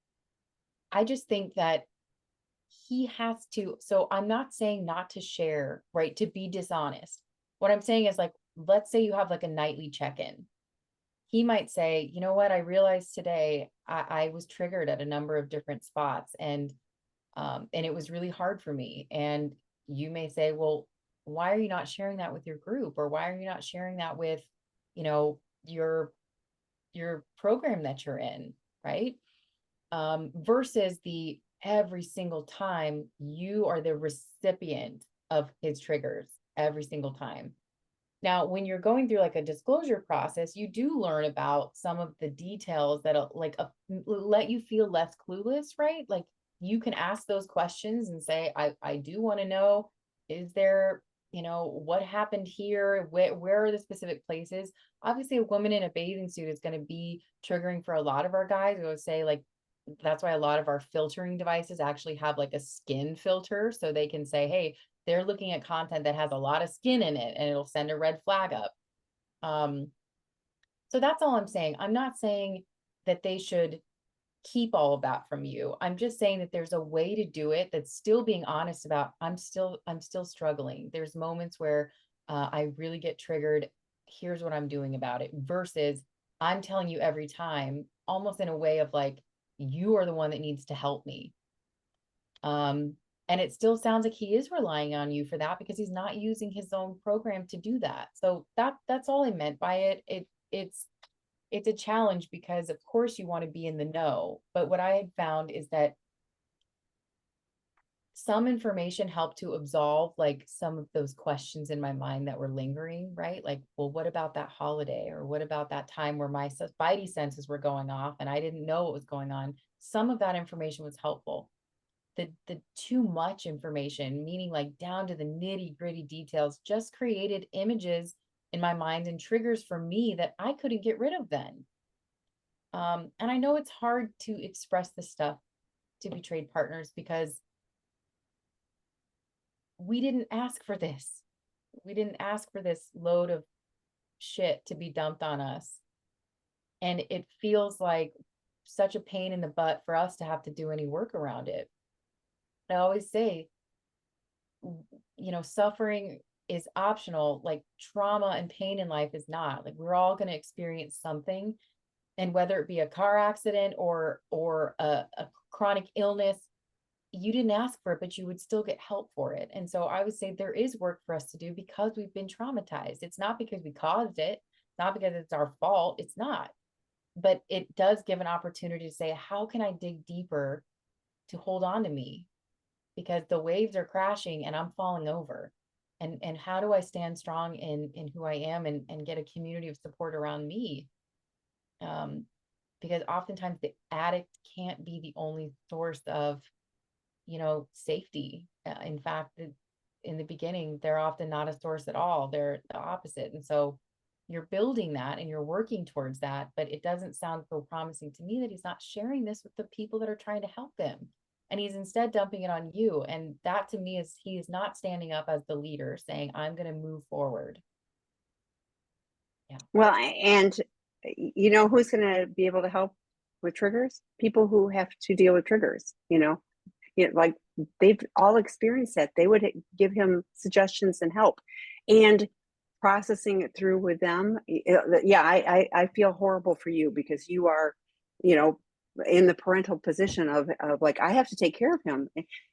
I just think that he has to. So I'm not saying not to share, right? To be dishonest. What I'm saying is, like, let's say you have like a nightly check-in. He might say, you know what, I realized today I was triggered at a number of different spots, and it was really hard for me. And you may say, well, why are you not sharing that with your group? Or why are you not sharing that with, you know, your program that you're in, right? Versus the every single time you are the recipient of his triggers every single time. Now, when you're going through like a disclosure process, you do learn about some of the details that let you feel less clueless, right? Like, you can ask those questions and say, I do want to know, is there, what happened here? Where are the specific places? Obviously, a woman in a bathing suit is going to be triggering for a lot of our guys. I would say, like, that's why a lot of our filtering devices actually have like a skin filter, so they can say, hey, they're looking at content that has a lot of skin in it, and it'll send a red flag up. So that's all I'm saying. I'm not saying that they should keep all of that from you. I'm just saying that there's a way to do it that's still being honest about, I'm still struggling. There's moments where I really get triggered. Here's what I'm doing about it, versus I'm telling you every time, almost in a way of like, you are the one that needs to help me. And it still sounds like he is relying on you for that, because he's not using his own program to do that. So that's all I meant by it. It's a challenge, because of course you want to be in the know. But what I had found is that some information helped to absolve like some of those questions in my mind that were lingering, right? Like, well, what about that holiday? Or what about that time where my spidey senses were going off and I didn't know what was going on? Some of that information was helpful. The too much information, meaning like down to the nitty gritty details, just created images in my mind and triggers for me that I couldn't get rid of then. And I know it's hard to express this stuff to betrayed partners, because we didn't ask for this. We didn't ask for this load of shit to be dumped on us. And it feels like such a pain in the butt for us to have to do any work around it. I always say, suffering is optional. Like, trauma and pain in life is not. Like, we're all going to experience something, and whether it be a car accident or a chronic illness, you didn't ask for it, but you would still get help for it. And so I would say there is work for us to do because we've been traumatized. It's not because we caused it, not because it's our fault. It's not. But it does give an opportunity to say, how can I dig deeper to hold on to me? Because the waves are crashing and I'm falling over. And how do I stand strong in who I am and get a community of support around me? Um, because oftentimes the addict can't be the only source of, safety. In fact, in the beginning, they're often not a source at all. They're the opposite. And so you're building that and you're working towards that, but it doesn't sound so promising to me that he's not sharing this with the people that are trying to help him. And he's instead dumping it on you. And that to me is he is not standing up as the leader saying, I'm going to move forward. Yeah. Well, and you know who's going to be able to help with triggers? People who have to deal with triggers, like they've all experienced that. They would give him suggestions and help, and processing it through with them. Yeah, I feel horrible for you because you are, you know, in the parental position of like, I have to take care of him.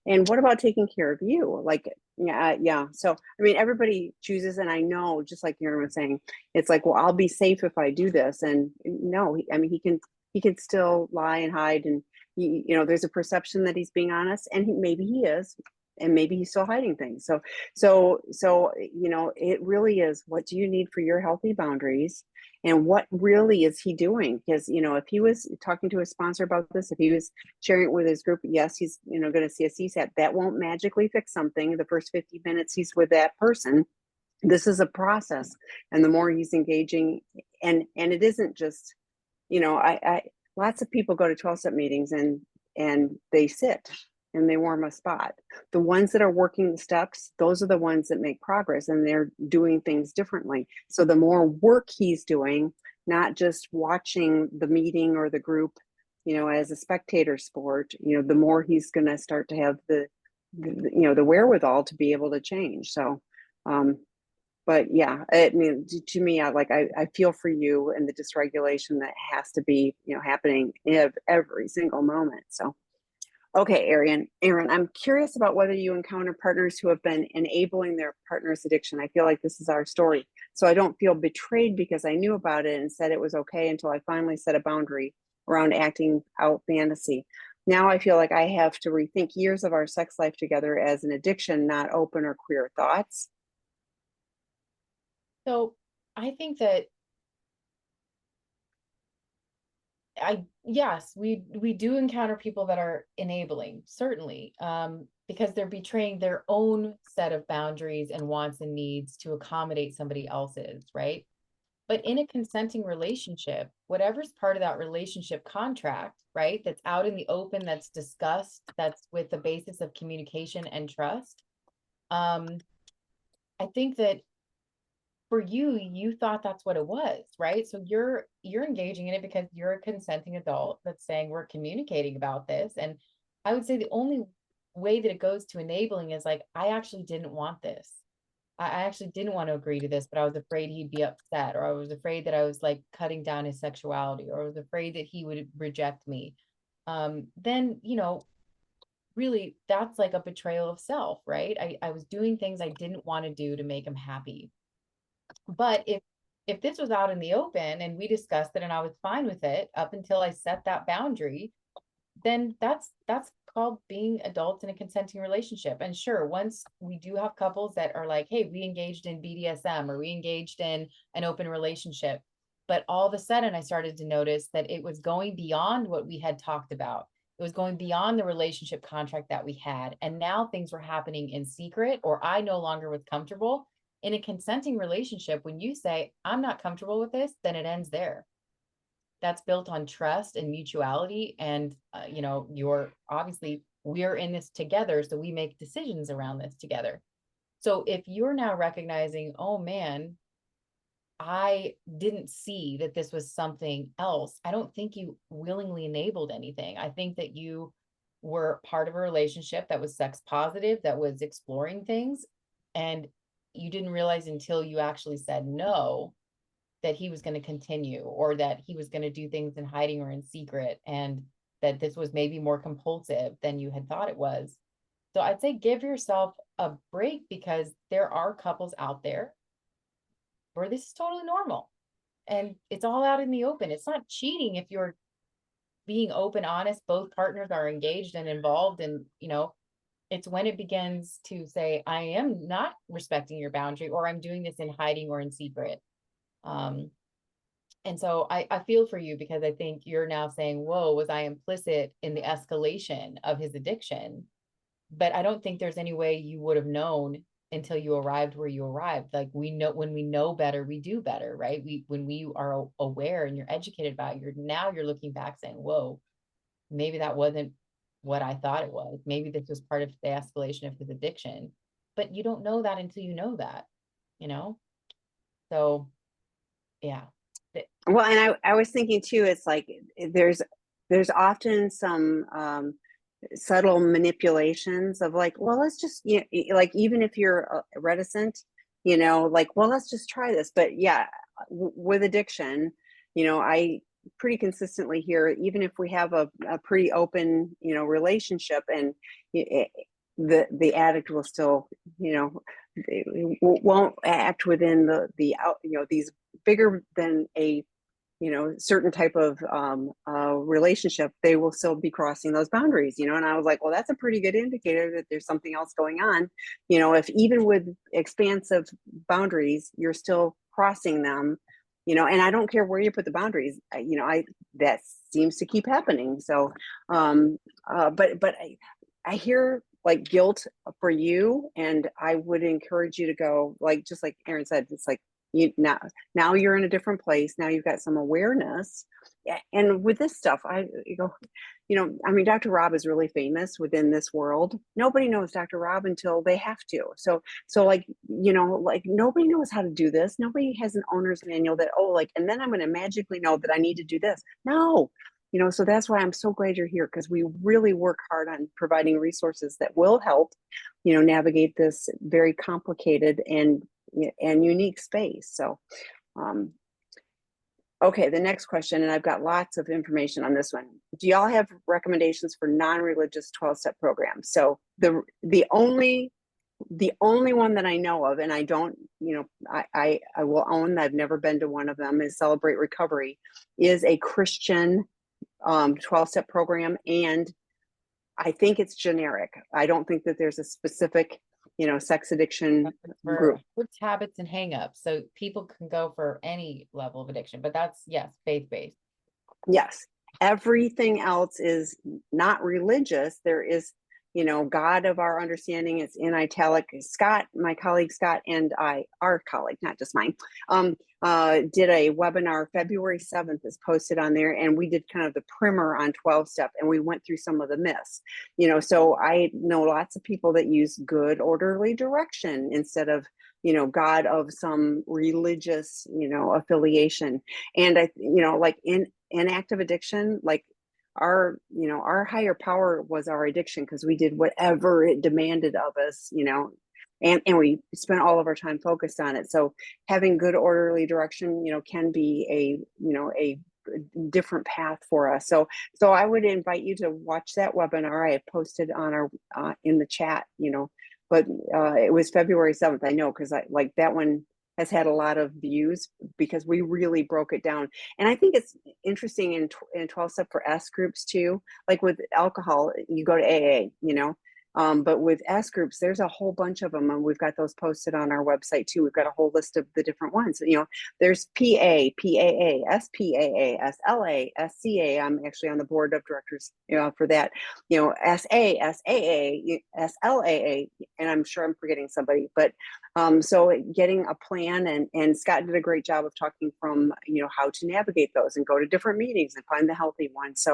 And what about taking care of you? Like, yeah. So, I mean, everybody chooses, and I know, just like Erin was saying, it's like, well, I'll be safe if I do this. And no, I mean, he can still lie and hide, and there's a perception that he's being honest, and maybe he is, and maybe he's still hiding things. So it really is, what do you need for your healthy boundaries, and what really is he doing? Because if he was talking to a sponsor about this, if he was sharing it with his group, yes, he's going to see a CSAT. That won't magically fix something the first 50 minutes he's with that person. This is a process, and the more he's engaging, and it isn't just, I lots of people go to 12-step meetings and they sit and they warm a spot. The ones that are working the steps, those are the ones that make progress, and they're doing things differently. So the more work he's doing, not just watching the meeting or the group, as a spectator sport, the more he's going to start to have the wherewithal to be able to change. So, but yeah, I mean, to me, I feel for you and the dysregulation that has to be, happening every single moment. So, okay, Erin, I'm curious about whether you encounter partners who have been enabling their partner's addiction. I feel like this is our story. So I don't feel betrayed because I knew about it and said it was okay until I finally set a boundary around acting out fantasy. Now I feel like I have to rethink years of our sex life together as an addiction, not open or queer thoughts. So I think that yes, we do encounter people that are enabling, certainly, because they're betraying their own set of boundaries and wants and needs to accommodate somebody else's, right? But in a consenting relationship, whatever's part of that relationship contract, right, that's out in the open, that's discussed, that's with the basis of communication and trust, I think that for you thought that's what it was, right? So you're engaging in it because you're a consenting adult that's saying we're communicating about this. And I would say the only way that it goes to enabling is like, I actually didn't want this. I actually didn't want to agree to this, but I was afraid he'd be upset, or I was afraid that I was like cutting down his sexuality, or I was afraid that he would reject me. Then, really that's like a betrayal of self, right? I was doing things I didn't want to do to make him happy. But if this was out in the open and we discussed it and I was fine with it up until I set that boundary, then that's called being adults in a consenting relationship. And sure, once we do have couples that are like, hey, we engaged in BDSM or we engaged in an open relationship, but all of a sudden I started to notice that it was going beyond what we had talked about. It was going beyond the relationship contract that we had. And now things were happening in secret, or I no longer was comfortable. In a consenting relationship, when you say, I'm not comfortable with this, then it ends there. That's built on trust and mutuality. And, you're obviously, we're in this together. So we make decisions around this together. So if you're now recognizing, oh man, I didn't see that this was something else, I don't think you willingly enabled anything. I think that you were part of a relationship that was sex positive, that was exploring things. And you didn't realize until you actually said no that he was going to continue, or that he was going to do things in hiding or in secret. And that this was maybe more compulsive than you had thought it was. So I'd say give yourself a break, because there are couples out there where this is totally normal and it's all out in the open. It's not cheating if you're being open, honest, both partners are engaged and involved. And, it's when it begins to say, I am not respecting your boundary, or I'm doing this in hiding or in secret. Um, and so I feel for you, because I think you're now saying, whoa, was I implicit in the escalation of his addiction? But I don't think there's any way you would have known until you arrived where you arrived. Like, we know, when we know better, we do better, right? When we are aware and you're educated about it, you're looking back saying, whoa, maybe that wasn't what I thought it was. Maybe this was part of the escalation of his addiction. But you don't know that until you know that, you know? So yeah. Well, and I was thinking too, it's like there's often some subtle manipulations of like, well, let's just, like, even if you're reticent, like, well, let's just try this. But yeah, with addiction, I pretty consistently hear, even if we have a pretty open, relationship, and the addict will still, won't act within the out, these bigger than a certain type of relationship, they will still be crossing those boundaries, and I was like, well, that's a pretty good indicator that there's something else going on, if even with expansive boundaries, you're still crossing them, and I don't care where you put the boundaries, that seems to keep happening. So but I hear like guilt for you, and I would encourage you to go, like, just like Erin said, it's like, you now you're in a different place. Now you've got some awareness. And with this stuff, I mean, Dr. Rob is really famous within this world. Nobody knows Dr. Rob until they have to. So like, like, nobody knows how to do this. Nobody has an owner's manual that, oh, like, and then I'm going to magically know that I need to do this. No, so that's why I'm so glad you're here, because we really work hard on providing resources that will help, navigate this very complicated and unique space. So, okay, the next question, and I've got lots of information on this one. Do y'all have recommendations for non-religious 12-step programs? So the only one that I know of, and I don't, I will own that I've never been to one of them, is Celebrate Recovery, is a Christian 12-step program, and I think it's generic. I don't think that there's a specific sex addiction group. It's habits and hangups. So people can go for any level of addiction, but that's, yes, faith-based. Yes. Everything else is not religious. There is, God of our understanding. It's in italic. Scott, my colleague Scott, and our colleague, not just mine, did a webinar. February 7th is posted on there, and we did kind of the primer on 12-step, and we went through some of the myths. So I know lots of people that use good orderly direction instead of God of some religious affiliation. And I like in active addiction, like our higher power was our addiction, because we did whatever it demanded of us, and we spent all of our time focused on it. So having good orderly direction can be a different path for us. So I would invite you to watch that webinar. I have posted on our in the chat, but it was February 7th. I know, because I like that one has had a lot of views, because we really broke it down. And I think it's interesting in 12-step for S groups too. Like with alcohol, you go to AA, but with S groups, there's a whole bunch of them, and we've got those posted on our website too. We've got a whole list of the different ones. There's PA, PAA, SPAA, SLA, SCA. I'm actually on the board of directors, for that. SA, SAA, SLAA, and I'm sure I'm forgetting somebody. But so getting a plan, and Scott did a great job of talking from how to navigate those and go to different meetings and find the healthy ones.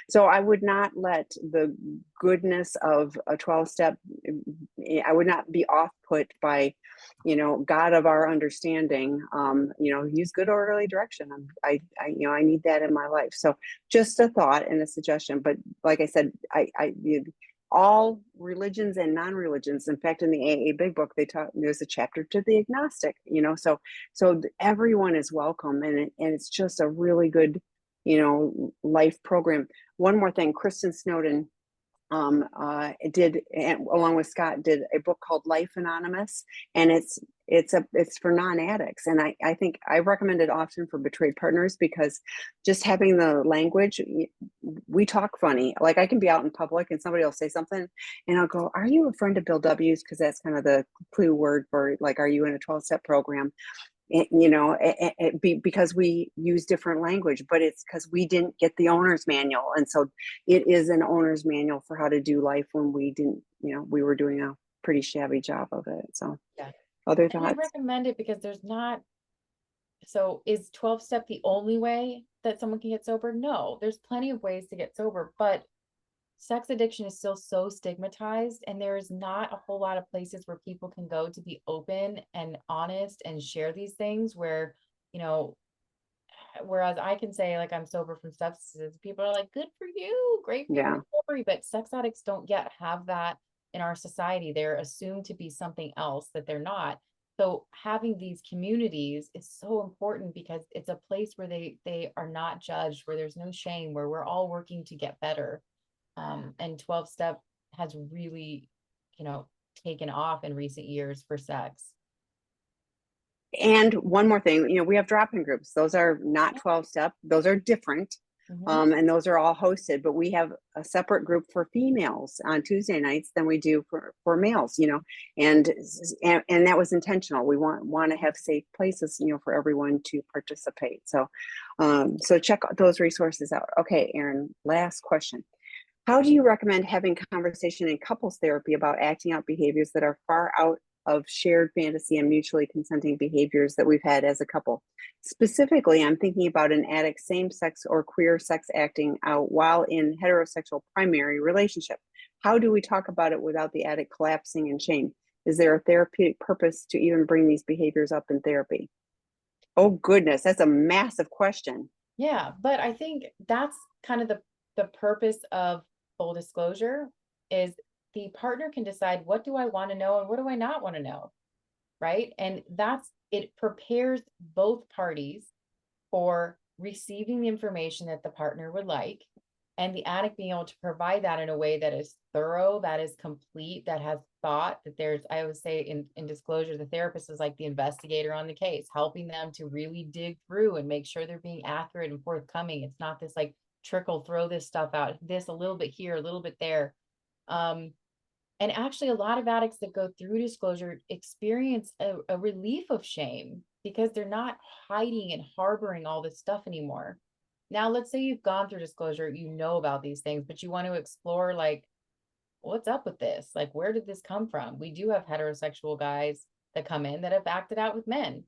So I would not let the goodness of a 12-step, I would not be off put by God of our understanding. Use good orderly direction. I need that in my life. So just a thought and a suggestion. But like I said, all religions and non-religions. In fact, in the AA Big Book, there's a chapter to the agnostic. So everyone is welcome, and it's just a really good life program. One more thing, Kristen Snowden did, along with Scott, did a book called Life Anonymous, and it's for non-addicts, and I think I recommend it often for betrayed partners, because just having the language, we talk funny. Like, I can be out in public and somebody will say something and I'll go, "Are you a friend of Bill W's?" Because that's kind of the clue word for, like, are you in a 12-step program? Because we use different language, but it's because we didn't get the owner's manual. And so it is an owner's manual for how to do life when we didn't, we were doing a pretty shabby job of it. So Yeah. other And I thoughts? recommend it because there's not, so is 12 step the only way that someone can get sober? No, there's plenty of ways to get sober, but sex addiction is still so stigmatized, and there is not a whole lot of places where people can go to be open and honest and share these things where, you know, whereas I can say, like, I'm sober from substances, people are like, good for you, great for your Yeah. recovery. But sex addicts don't yet have that in our society. They're assumed to be something else that they're not. So having these communities is so important because it's a place where they are not judged, where there's no shame, where we're all working to get better. And 12 step has really, you know, taken off in recent years for sex. And one more thing, we have drop-in groups. Those are not 12-step. Those are different. Mm-hmm. And those are all hosted, but we have a separate group for females on Tuesday nights than we do for males, and that was intentional. We want to have safe places, for everyone to participate. So check those resources out. Okay, Erin, last question. How do you recommend having conversation in couples therapy about acting out behaviors that are far out of shared fantasy and mutually consenting behaviors that we've had as a couple? Specifically, I'm thinking about an addict's same-sex or queer sex acting out while in heterosexual primary relationship. How do we talk about it without the addict collapsing in shame? Is there a therapeutic purpose to even bring these behaviors up in therapy? Oh goodness, that's a massive question. Yeah, but I think that's kind of the purpose of full disclosure is the partner can decide, what do I want to know and what do I not want to know, right? And that's it prepares both parties for receiving the information that the partner would like, and the addict being able to provide that in a way that is thorough, that is complete, that has thought. That there's, I always say in disclosure, the therapist is like the investigator on the case, helping them to really dig through and make sure they're being accurate and forthcoming. It's not this like trickle, throw this stuff out, this a little bit here, a little bit there. um and actually, a lot of addicts that go through disclosure experience a relief of shame because they're not hiding and harboring all this stuff anymore. Now, let's say you've gone through disclosure, you know about these things, but you want to explore, like, what's up with this? Like, where did this come from? We do have heterosexual guys that come in that have acted out with men,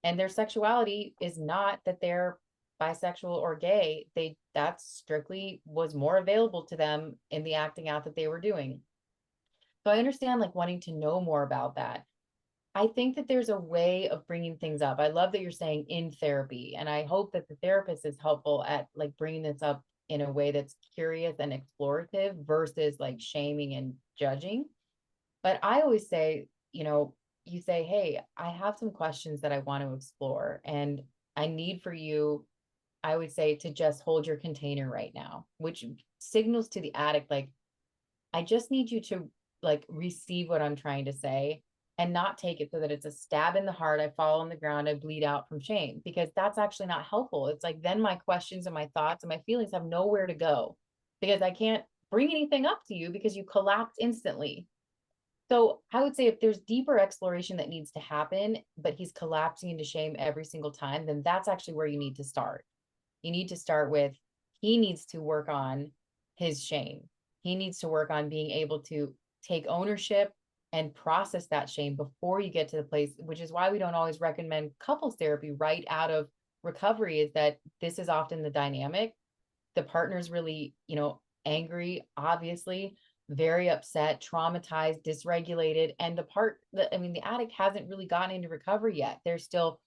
and their sexuality is not that they're bisexual or gay. That strictly was more available to them in the acting out that they were doing. So I understand, like, wanting to know more about that. I think that there's a way of bringing things up. I love that you're saying in therapy, and I hope that the therapist is helpful at like bringing this up in a way that's curious and explorative versus like shaming and judging. But I always say, you say, hey, I have some questions that I want to explore, and I need for you, I would say, to just hold your container right now, which signals to the addict, like, I just need you to like receive what I'm trying to say and not take it so that it's a stab in the heart. I fall on the ground, I bleed out from shame, because that's actually not helpful. It's like then my questions and my thoughts and my feelings have nowhere to go because I can't bring anything up to you because you collapse instantly. So I would say if there's deeper exploration that needs to happen, but he's collapsing into shame every single time, then that's actually where you need to start. You need to start with, he needs to work on his shame. He needs to work on being able to take ownership and process that shame before you get to the place, which is why we don't always recommend couples therapy right out of recovery, is that this is often the dynamic. The partner's really, angry, obviously, very upset, traumatized, dysregulated. And the addict hasn't really gotten into recovery yet. They're still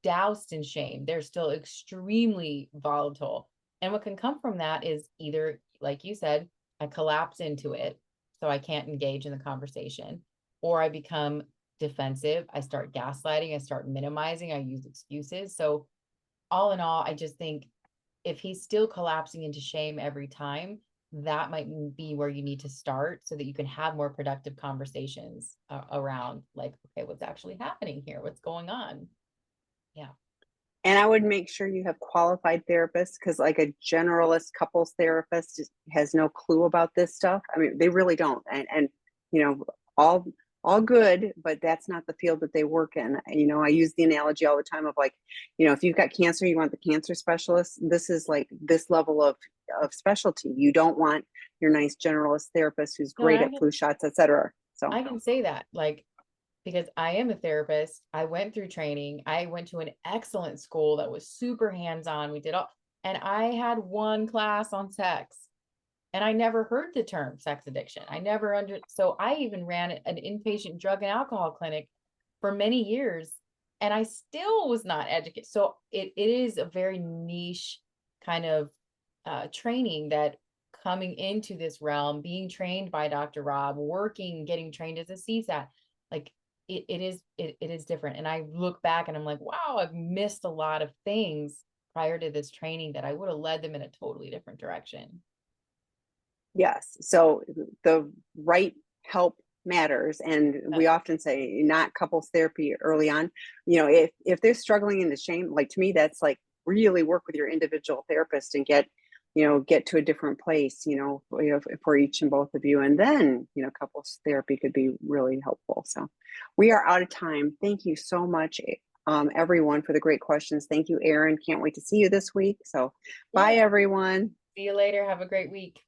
doused in shame. They're still extremely volatile. And what can come from that is either, like you said, I collapse into it, so I can't engage in the conversation, or I become defensive. I start gaslighting, I start minimizing, I use excuses. So, all in all, I just think if he's still collapsing into shame every time, that might be where you need to start so that you can have more productive conversations around like, okay, what's actually happening here? What's going on? Yeah. And I would make sure you have qualified therapists, because like a generalist couples therapist has no clue about this stuff. I mean, they really don't. And you know, all all good, but that's not the field that they work in. You know, I use the analogy all the time of like, you know, if you've got cancer, you want the cancer specialist. This is like this level of specialty. You don't want your nice generalist therapist who's No, great at flu shots, etc. So I can say that like because I am a therapist. I went through training. I went to an excellent school that was super hands-on. We did all, and I had one class on sex. And I never heard the term sex addiction. I never so I even ran an inpatient drug and alcohol clinic for many years, and I still was not educated. So it is a very niche kind of training that coming into this realm, being trained by Dr. Rob, working, getting trained as a CSAT, like it is different. And I look back and I'm like, wow, I've missed a lot of things prior to this training that I would have led them in a totally different direction. yes. So the right help matters. And we often say not couples therapy early on. You know, if they're struggling in the shame, like to me, that's like really work with your individual therapist and get, you know, get to a different place, for each and both of you. And then, you know, couples therapy could be really helpful. So we are out of time. Thank you so much, everyone, for the great questions. Thank you, Erin. Can't wait to see you this week. So bye, Yeah. everyone. See you later. Have a great week.